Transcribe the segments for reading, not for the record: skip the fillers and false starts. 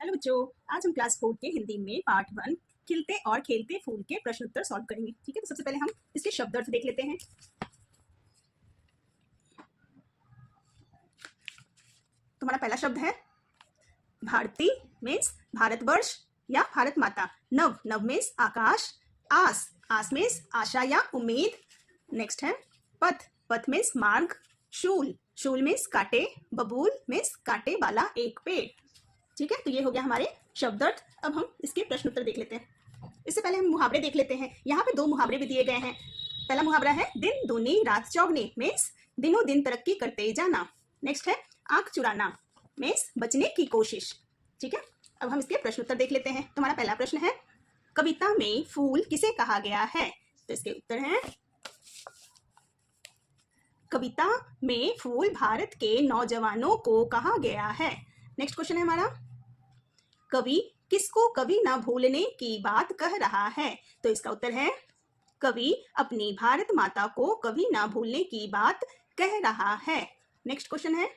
Hello बच्चों, आज हम क्लास 4 के हिंदी में पार्ट 1 खिलते और खेलते फूल के प्रश्न उत्तर सॉल्व करेंगे। ठीक है, तो सबसे पहले हम इसके शब्द अर्थ देख लेते हैं। तुम्हारा पहला शब्द है भारती मीन्स भारतवर्ष या भारत माता। नव, नव मीन्स आकाश। आस, आस मीन्स आशा या उम्मीद। नेक्स्ट है पथ, पथ मीन्स मार्ग। शूल, शूल मीन्स कांटे। बबूल मीन्स कांटे वाला एक पेड़। ठीक है, तो ये हो गया हमारे शब्द अर्थ। अब हम इसके प्रश्न उत्तर देख लेते हैं। इससे पहले हम मुहावरे देख लेते हैं। यहाँ पे 2 मुहावरे भी दिए गए हैं। पहला मुहावरा है दिन दूनी रात चौगनी मीन्स दिनों दिन तरक्की करते जाना। नेक्स्ट है आंख चुराना मीन्स बचने की कोशिश। ठीक है, अब हम इसके प्रश्न उत्तर देख लेते हैं। तुम्हारा पहला प्रश्न है कविता में फूल किसे कहा गया है? तो इसके उत्तर है कविता में फूल भारत के नौजवानों को कहा गया है। नेक्स्ट क्वेश्चन है हमारा कवि किसको कभी ना भूलने की बात कह रहा है? तो इसका उत्तर है कवि अपनी भारत माता को कभी ना भूलने की बात कह रहा है। नेक्स्ट क्वेश्चन है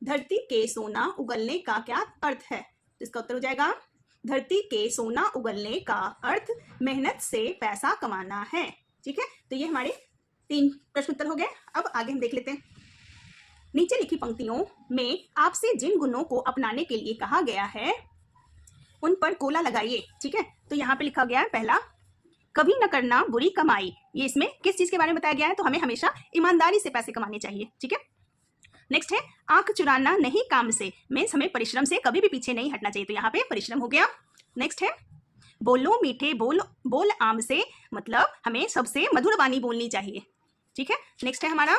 धरती के सोना उगलने का क्या अर्थ है? तो इसका उत्तर हो जाएगा धरती के सोना उगलने का अर्थ मेहनत से पैसा कमाना है। ठीक है, तो ये हमारे 3 प्रश्न उत्तर हो गए। अब आगे हम देख लेते हैं। नीचे लिखी पंक्तियों में आपसे जिन गुणों को अपनाने के लिए कहा गया है उन पर कोला लगाइए। ठीक है, तो यहाँ पे लिखा गया है पहला कभी न करना बुरी कमाई। ये इसमें किस चीज के बारे में बताया गया है? तो हमें हमेशा ईमानदारी से पैसे कमाने चाहिए। ठीक है, नेक्स्ट है आंख चुराना नहीं काम से मीन्स हमें परिश्रम से कभी भी पीछे नहीं हटना चाहिए। तो यहाँ पे परिश्रम हो गया। नेक्स्ट है बोलो मीठे बोल बोल आम से मतलब हमें सबसे मधुर वाणी बोलनी चाहिए। ठीक है, नेक्स्ट है हमारा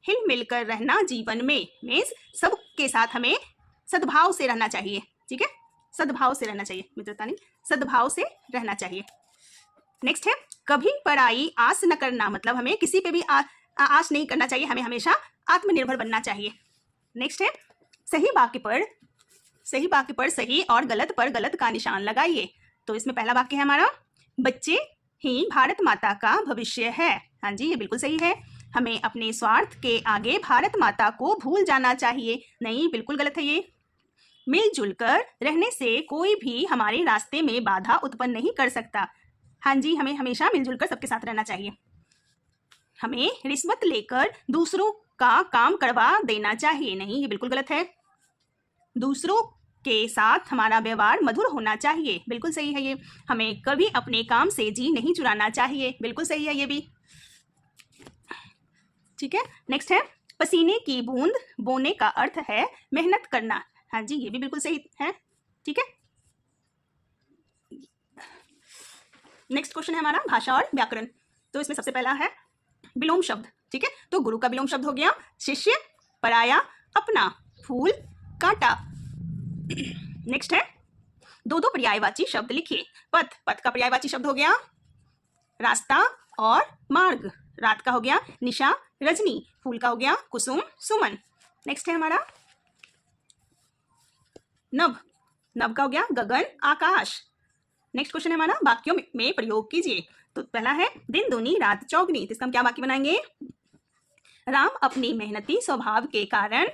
हिल मिलकर रहना जीवन में मीन्स सबके साथ हमें सद्भाव से रहना चाहिए। ठीक है, सद्भाव से रहना चाहिए, मित्रता नहीं, सद्भाव से रहना चाहिए। नेक्स्ट है कभी पराई आस न करना मतलब हमें किसी पे भी आस नहीं करना चाहिए, हमें हमेशा आत्मनिर्भर बनना चाहिए। नेक्स्ट है सही वाक्य पर सही और गलत पर गलत का निशान लगाइए। तो इसमें पहला वाक्य है हमारा बच्चे ही भारत माता का भविष्य है। हाँ जी, ये बिल्कुल सही है। हमें अपने स्वार्थ के आगे भारत माता को भूल जाना चाहिए। नहीं, बिल्कुल गलत है ये। मिलजुल कर रहने से कोई भी हमारे रास्ते में बाधा उत्पन्न नहीं कर सकता। हाँ जी, हमें हमेशा मिलजुल कर सबके साथ रहना चाहिए। हमें रिश्वत लेकर दूसरों का काम करवा देना चाहिए। नहीं, ये बिल्कुल गलत है। दूसरों के साथ हमारा व्यवहार मधुर होना चाहिए। बिल्कुल सही है ये। हमें कभी अपने काम से जी नहीं चुराना चाहिए। बिल्कुल सही है ये भी। ठीक है, नेक्स्ट है पसीने की बूंद बोने का अर्थ है मेहनत करना। हाँ जी, ये भी बिल्कुल सही है। ठीक है, नेक्स्ट क्वेश्चन है हमारा भाषा और व्याकरण। तो इसमें सबसे पहला है विलोम शब्द। ठीक है, तो गुरु का विलोम शब्द हो गया शिष्य, पराया, अपना, फूल, कांटा। नेक्स्ट है 2 पर्यायवाची शब्द लिखिए। पथ, पथ का पर्यायवाची शब्द हो गया रास्ता और मार्ग। रात का हो गया निशा, रजनी। फूल का हो गया कुसुम, सुमन। नेक्स्ट है हमारा नभ, नभ का हो गया गगन, आकाश। नेक्स्ट क्वेश्चन है हमारा वाक्यों में प्रयोग कीजिए। तो पहला है दिन दूनी रात चौगनी। तो इसका हम क्या वाक्य बनाएंगे? राम अपनी मेहनती स्वभाव के कारण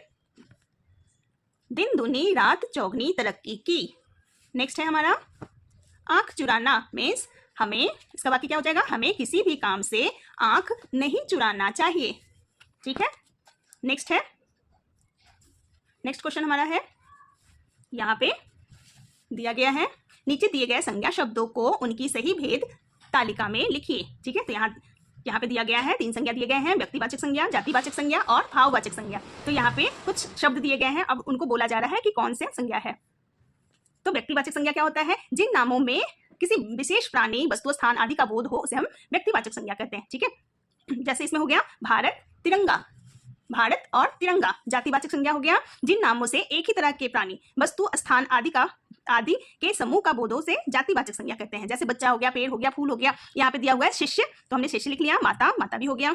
दिन दूनी रात चौगनी तरक्की की। नेक्स्ट है हमारा आंख चुराना मीन्स हमें, इसका वाक्य क्या हो जाएगा? हमें किसी भी काम से आंख नहीं चुराना चाहिए। ठीक है, नेक्स्ट है नेक्स्ट क्वेश्चन हमारा है यहाँ पे दिया गया है नीचे दिए गए संज्ञा शब्दों को उनकी सही भेद तालिका में लिखिए। ठीक है, तो यहाँ पे दिया गया है 3 संज्ञा दिए गए हैं, व्यक्तिवाचक संज्ञा, जातिवाचक संज्ञा और भाववाचक संज्ञा। तो यहाँ पे कुछ शब्द दिए गए हैं, अब उनको बोला जा रहा है कि कौन से संज्ञा है। तो व्यक्तिवाचक संज्ञा क्या होता है? जिन नामों में किसी विशेष प्राणी, वस्तु, स्थान आदि का बोध हो उसे हम व्यक्तिवाचक संज्ञा कहते हैं। ठीक है, जैसे इसमें हो गया भारत, तिरंगा, भारत और तिरंगा। जातिवाचक संज्ञा हो गया जिन नामों से एक ही तरह के प्राणी, वस्तु, स्थान आदि के समूह का बोधों से जातिवाचक संज्ञा कहते हैं। जैसे बच्चा हो गया, पेड़ हो गया, फूल हो गया। यहाँ पे दिया हुआ है शिष्य, तो हमने शिष्य लिख लिया। माता, माता भी हो गया।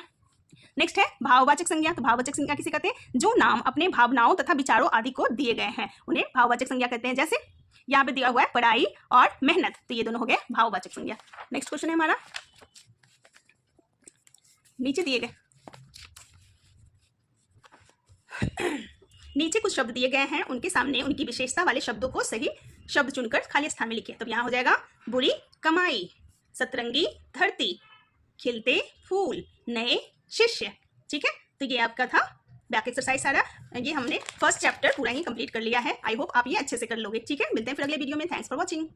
नेक्स्ट है भाववाचक संज्ञा। तो भाववाचक संज्ञा किसे कहते हैं? जो नाम अपने भावनाओं तथा विचारों आदि को दिए गए हैं उन्हें भाववाचक संज्ञा कहते हैं। जैसे यहाँ पे दिया हुआ है पढ़ाई और मेहनत, तो ये दोनों हो गए भाववाचक संज्ञा। नेक्स्ट क्वेश्चन है हमारा नीचे दिए गए नीचे कुछ शब्द दिए गए हैं, उनके सामने उनकी विशेषता वाले शब्दों को सही शब्द चुनकर खाली स्थान में लिखिए। तो यहाँ हो जाएगा बुरी कमाई, सतरंगी धरती, खिलते फूल, नए शिष्य। ठीक है, तो ये आपका था बैक एक्सरसाइज सारा। ये हमने फर्स्ट चैप्टर पूरा ही कंप्लीट कर लिया है। आई होप आप ये अच्छे से कर लोगे। ठीक है, मिलते हैं फिर अगले वीडियो में। Thanks for watching.